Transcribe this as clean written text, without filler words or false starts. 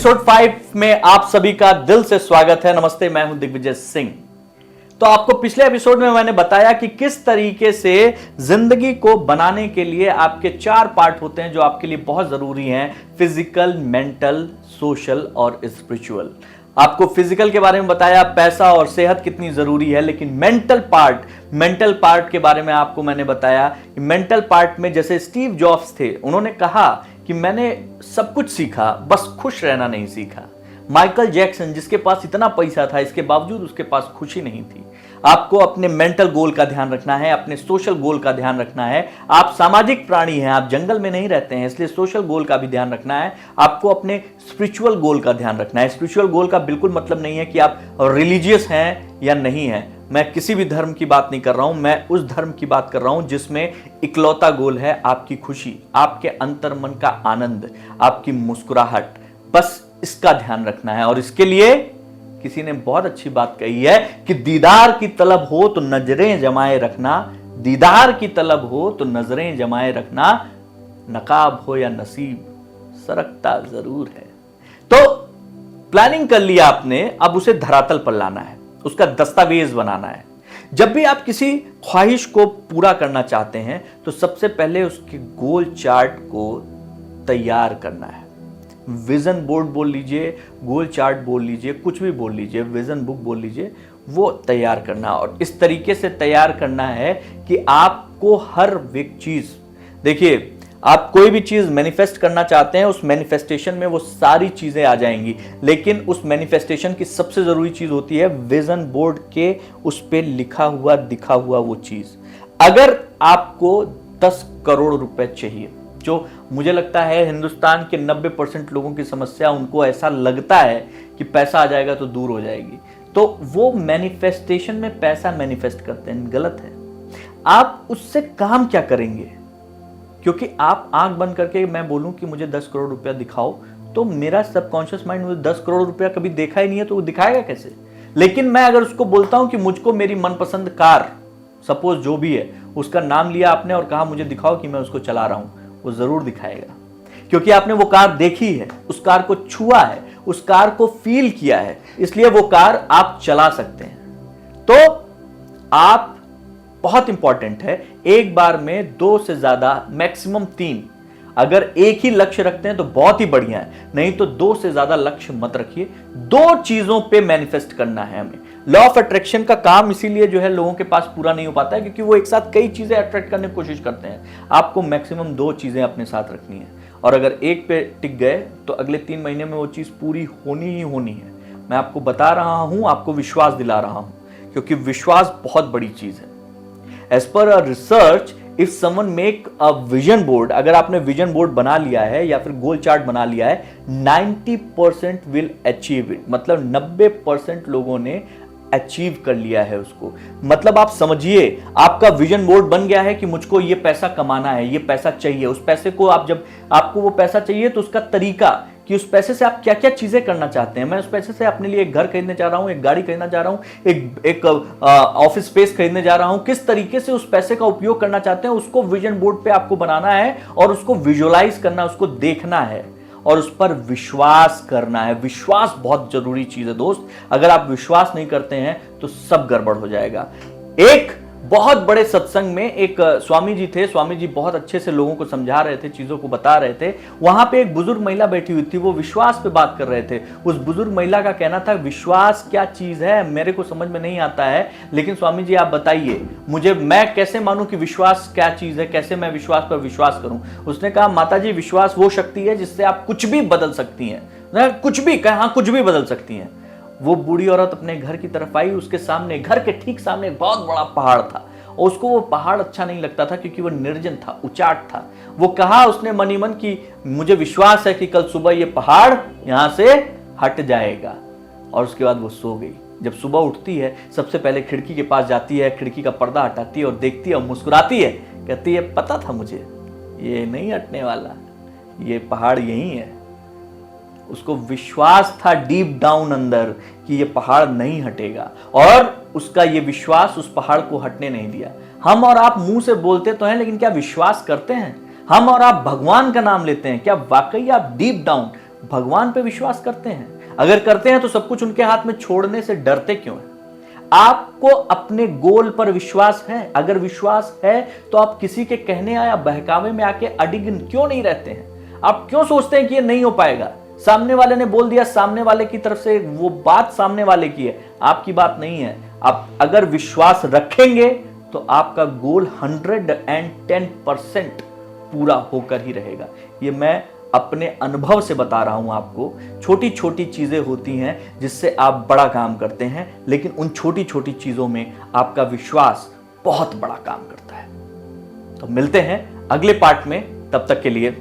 Episode 5 में आप सभी का दिल से स्वागत है। नमस्ते, मैं हूं दिग्विजय सिंह। तो आपको पिछले एपिसोड में मैंने बताया कि किस तरीके से जिंदगी को बनाने के लिए आपके 4 पार्ट होते हैं जो आपके लिए बहुत जरूरी हैं: फिजिकल, मेंटल, सोशल और स्पिरिचुअल। आपको फिजिकल के बारे में बताया, पैसा और सेहत कितनी जरूरी है, लेकिन मेंटल पार्ट के बारे में आपको मैंने बताया कि मेंटल पार्ट में जैसे स्टीव जॉब्स थे, उन्होंने कहा कि मैंने सब कुछ सीखा, बस खुश रहना नहीं सीखा। माइकल जैक्सन, जिसके पास इतना पैसा था, इसके बावजूद उसके पास खुशी नहीं थी। आपको अपने मेंटल गोल का ध्यान रखना है, अपने सोशल गोल का ध्यान रखना है। आप सामाजिक प्राणी हैं, आप जंगल में नहीं रहते हैं, इसलिए सोशल गोल का भी ध्यान रखना है। आपको अपने स्पिरिचुअल गोल का ध्यान रखना है। स्पिरिचुअल गोल का बिल्कुल मतलब नहीं है कि आप रिलीजियस हैं या नहीं हैं। मैं किसी भी धर्म की बात नहीं कर रहा हूं, मैं उस धर्म की बात कर रहा हूं जिसमें इकलौता गोल है आपकी खुशी, आपके अंतर्मन का आनंद, आपकी मुस्कुराहट। बस इसका ध्यान रखना है। और इसके लिए किसी ने बहुत अच्छी बात कही है कि दीदार की तलब हो तो नजरें जमाए रखना, दीदार की तलब हो तो नजरें जमाए रखना, नकाब हो या नसीब सरकता जरूर है। तो प्लानिंग कर लिया आपने, अब उसे धरातल पर लाना है, उसका दस्तावेज बनाना है। जब भी आप किसी ख्वाहिश को पूरा करना चाहते हैं तो सबसे पहले उसके गोल चार्ट को तैयार करना है। विजन बोर्ड बोल लीजिए, गोल चार्ट बोल लीजिए, कुछ भी बोल लीजिए, विजन बुक बोल लीजिए, वो तैयार करना। और इस तरीके से तैयार करना है कि आपको हर एक चीज, देखिए, आप कोई भी चीज मैनिफेस्ट करना चाहते हैं, उस मैनिफेस्टेशन में वो सारी चीजें आ जाएंगी, लेकिन उस मैनिफेस्टेशन की सबसे जरूरी चीज होती है विजन बोर्ड के उस पे लिखा हुआ, दिखा हुआ वो चीज। अगर आपको 10 करोड़ रुपए चाहिए, जो मुझे लगता है हिंदुस्तान के 90% लोगों की समस्या, उनको ऐसा लगता है कि पैसा आ जाएगा तो दूर हो जाएगी, तो वो मैनिफेस्टेशन में पैसा मैनिफेस्ट करते हैं, गलत है। आप उससे काम क्या करेंगे? क्योंकि आप आंख बंद करके मैं बोलूं कि मुझे 10 करोड़ रुपया दिखाओ, तो मेरा सबकॉन्शियस माइंड मुझे 10 करोड़ रुपया कभी देखा ही नहीं है, तो वो दिखाएगा कैसे? लेकिन मैं अगर उसको बोलता हूं कि मुझको मेरी मनपसंद कार, सपोज जो भी है, उसका नाम लिया आपने और कहा मुझे दिखाओ कि मैं उसको चला रहा हूं, वो जरूर दिखाएगा। क्योंकि आपने वो कार देखी है, उस कार को छुआ है, उस कार को फील किया है, इसलिए वो कार आप चला सकते हैं। तो आप, बहुत इंपॉर्टेंट है, एक बार में 2 से ज्यादा, मैक्सिमम 3, अगर एक ही लक्ष्य रखते हैं तो बहुत ही बढ़िया है, नहीं तो 2 से ज्यादा लक्ष्य मत रखिए। 2 चीजों पे मैनिफेस्ट करना है हमें। लॉ ऑफ अट्रैक्शन का काम इसीलिए जो है लोगों के पास पूरा नहीं हो पाता है, क्योंकि वो एक साथ कई चीजें अट्रैक्ट करने की कोशिश करते हैं। आपको मैक्सिमम 2 चीजें अपने साथ रखनी है, और अगर एक पे टिक गए तो अगले 3 महीने में वो चीज पूरी होनी ही होनी है। मैं आपको बता रहा हूं, आपको विश्वास दिला रहा हूं, क्योंकि विश्वास बहुत बड़ी चीज है। As per a research, if someone make a vision board, अगर आपने विजन बोर्ड बना लिया है या फिर गोल चार्ट बना लिया है, 90% will achieve it, मतलब 90% लोगों ने अचीव कर लिया है उसको। मतलब आप समझिए, आपका विजन बोर्ड बन गया है कि मुझको ये पैसा कमाना है, ये पैसा चाहिए। उस पैसे को आप, जब आपको वो पैसा चाहिए तो उसका तरीका कि उस पैसे से आप क्या क्या चीजें करना चाहते हैं। मैं उस पैसे से अपने लिए एक घर खरीदने जा रहा हूं, एक गाड़ी खरीदना जा रहा हूं, एक ऑफिस स्पेस खरीदने जा रहा हूं। किस तरीके से उस पैसे का उपयोग करना चाहते हैं, उसको विजन बोर्ड पे आपको बनाना है और उसको विजुअलाइज करना, उसको देखना है और उस पर विश्वास करना है। विश्वास बहुत जरूरी चीज है दोस्त। अगर आप विश्वास नहीं करते हैं तो सब गड़बड़ हो जाएगा। एक बहुत बड़े सत्संग में एक स्वामी जी थे। स्वामी जी बहुत अच्छे से लोगों को समझा रहे थे, चीजों को बता रहे थे। वहां पे एक बुजुर्ग महिला बैठी हुई थी, वो विश्वास पे बात कर रहे थे। उस बुजुर्ग महिला का कहना था, विश्वास क्या चीज है, मेरे को समझ में नहीं आता है, लेकिन स्वामी जी आप बताइए मुझे, मैं कैसे मानूं कि विश्वास क्या चीज है, कैसे मैं विश्वास पर विश्वास करूं। उसने कहा, माता जी, विश्वास वो शक्ति है जिससे आप कुछ भी बदल सकती हैं, कुछ भी, कहा कुछ भी बदल सकती हैं। वो बूढ़ी औरत अपने घर की तरफ आई, उसके सामने, घर के ठीक सामने एक बहुत बड़ा पहाड़ था, और उसको वो पहाड़ अच्छा नहीं लगता था क्योंकि वो निर्जन था, उचाट था। वो कहा उसने मनी मन कि मुझे विश्वास है कि कल सुबह ये पहाड़ यहां से हट जाएगा। और उसके बाद वो सो गई। जब सुबह उठती है, सबसे पहले खिड़की के पास जाती है, खिड़की का पर्दा हटाती है और देखती है और मुस्कुराती है, कहती है, पता था मुझे ये नहीं हटने वाला, ये पहाड़ यही है। उसको विश्वास था डीप डाउन अंदर कि ये पहाड़ नहीं हटेगा, और उसका ये विश्वास उस पहाड़ को हटने नहीं दिया। हम और आप मुंह से बोलते तो हैं, लेकिन क्या विश्वास करते हैं? हम और आप भगवान का नाम लेते हैं, क्या वाकई आप डीप डाउन भगवान पे विश्वास करते हैं? अगर करते हैं तो सब कुछ उनके हाथ में छोड़ने से डरते क्यों हैं? आपको अपने गोल पर विश्वास है? अगर विश्वास है तो आप किसी के कहने या बहकावे में आके अडिग क्यों नहीं रहते हैं? आप क्यों सोचते हैं कि ये नहीं हो पाएगा? सामने वाले ने बोल दिया, सामने वाले की तरफ से वो बात सामने वाले की है, आपकी बात नहीं है। आप अगर विश्वास रखेंगे तो आपका गोल 110% पूरा होकर ही रहेगा। ये मैं अपने अनुभव से बता रहा हूं आपको। छोटी छोटी चीजें होती हैं जिससे आप बड़ा काम करते हैं, लेकिन उन छोटी छोटी चीजों में आपका विश्वास बहुत बड़ा काम करता है। तो मिलते हैं अगले पार्ट में, तब तक के लिए